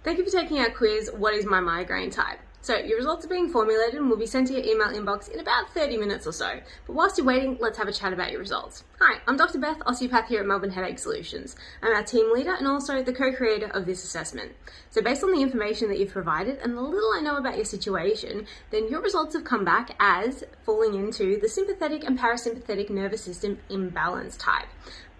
Thank you for taking our quiz, What is my migraine type? So your results are being formulated and will be sent to your email inbox in about 30 minutes or so. But whilst you're waiting, let's have a chat about your results. Hi, I'm Dr. Beth, osteopath here at Melbourne Headache Solutions. I'm our team leader and also the co-creator of this assessment. So based on the information that you've provided and the little I know about your situation, then your results have come back as falling into the sympathetic and parasympathetic nervous system imbalance type.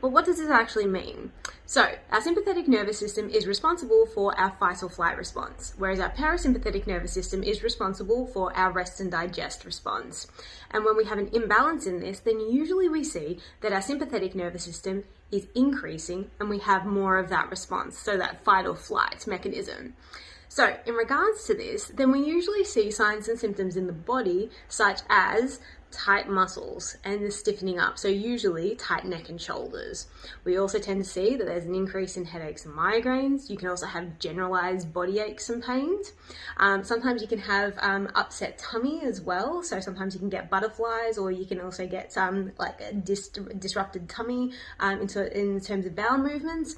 But what does this actually mean? So, our sympathetic nervous system is responsible for our fight or flight response, whereas our parasympathetic nervous system is responsible for our rest and digest response. And when we have an imbalance in this, then usually we see that our sympathetic nervous system is increasing and we have more of that response, so that fight or flight mechanism. So, in regards to this, then we usually see signs and symptoms in the body, such as tight muscles and the stiffening up, so usually tight neck and shoulders. We also tend to see that there's an increase in headaches and migraines. You can also have generalized body aches and pains. Sometimes you can have upset tummy as well, so sometimes you can get butterflies, or you can also get like a disrupted tummy in terms of bowel movements.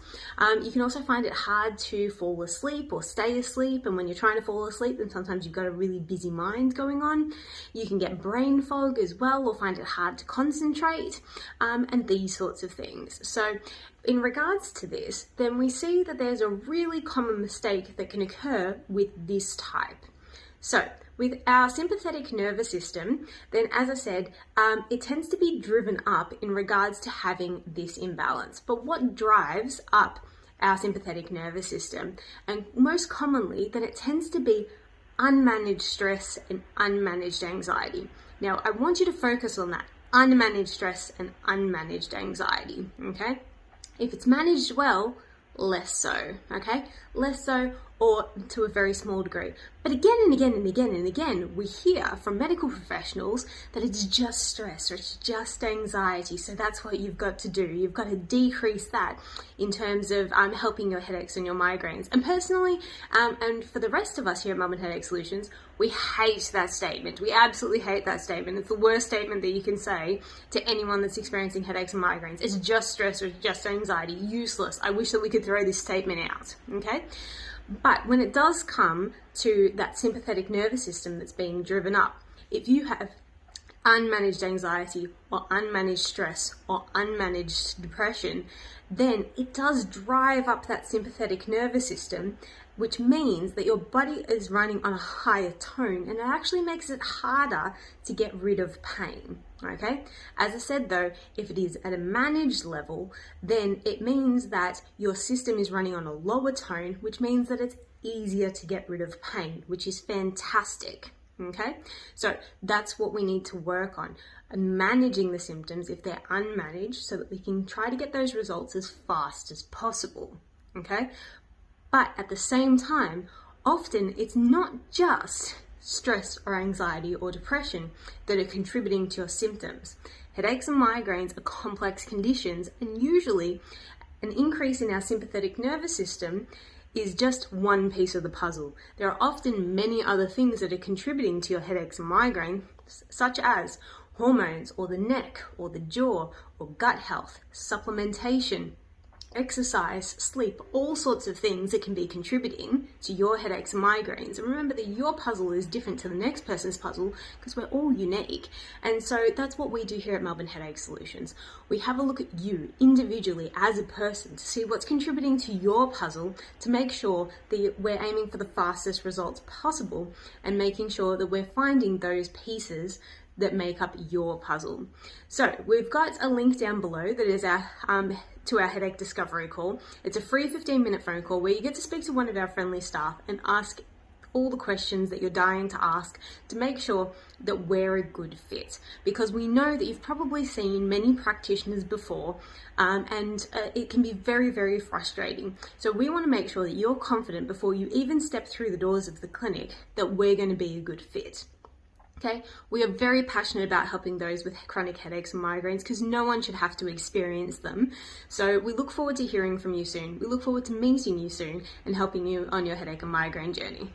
You can also find it hard to fall asleep or stay asleep, and when you're trying to fall asleep, then sometimes you've got a really busy mind going on. You can get brain fog as well, or find it hard to concentrate, and these sorts of things. So in regards to this, then we see that there's a really common mistake that can occur with this type. So with our sympathetic nervous system, then as I said, it tends to be driven up in regards to having this imbalance. But what drives up our sympathetic nervous system? And most commonly, then it tends to be unmanaged stress and unmanaged anxiety. Now, I want you to focus on that, unmanaged stress and unmanaged anxiety, okay? If it's managed well, less so, okay? Less so, or to a very small degree. But again and again and again and again, we hear from medical professionals that it's just stress or it's just anxiety. So that's what you've got to do. You've got to decrease that in terms of helping your headaches and your migraines. And personally, and for the rest of us here at Melbourne Headache Solutions, we hate that statement. We absolutely hate that statement. It's the worst statement that you can say to anyone that's experiencing headaches and migraines. It's just stress or it's just anxiety. Useless. I wish that we could throw this statement out, okay? But when it does come to that sympathetic nervous system that's being driven up, if you have unmanaged anxiety or unmanaged stress or unmanaged depression, then it does drive up that sympathetic nervous system, which means that your body is running on a higher tone, and it actually makes it harder to get rid of pain, okay? As I said though, if it is at a managed level, then it means that your system is running on a lower tone, which means that it's easier to get rid of pain, which is fantastic. Okay, so that's what we need to work on, managing the symptoms if they're unmanaged, so that we can try to get those results as fast as possible. Okay, but at the same time, often it's not just stress or anxiety or depression that are contributing to your symptoms. Headaches and migraines are complex conditions, and usually an increase in our sympathetic nervous system is just one piece of the puzzle. There are often many other things that are contributing to your headaches and migraine, such as hormones, or the neck, or the jaw, or gut health, supplementation, exercise, sleep, all sorts of things that can be contributing to your headaches and migraines. And remember that your puzzle is different to the next person's puzzle because we're all unique. And so that's what we do here at Melbourne Headache Solutions. We have a look at you individually as a person to see what's contributing to your puzzle, to make sure that we're aiming for the fastest results possible and making sure that we're finding those pieces that make up your puzzle. So we've got a link down below that is our to our headache discovery call. It's a free 15-minute phone call where you get to speak to one of our friendly staff and ask all the questions that you're dying to ask to make sure that we're a good fit, because we know that you've probably seen many practitioners before, and it can be very, very frustrating. So we want to make sure that you're confident before you even step through the doors of the clinic that we're going to be a good fit. Okay, we are very passionate about helping those with chronic headaches and migraines because no one should have to experience them. So we look forward to hearing from you soon. We look forward to meeting you soon and helping you on your headache and migraine journey.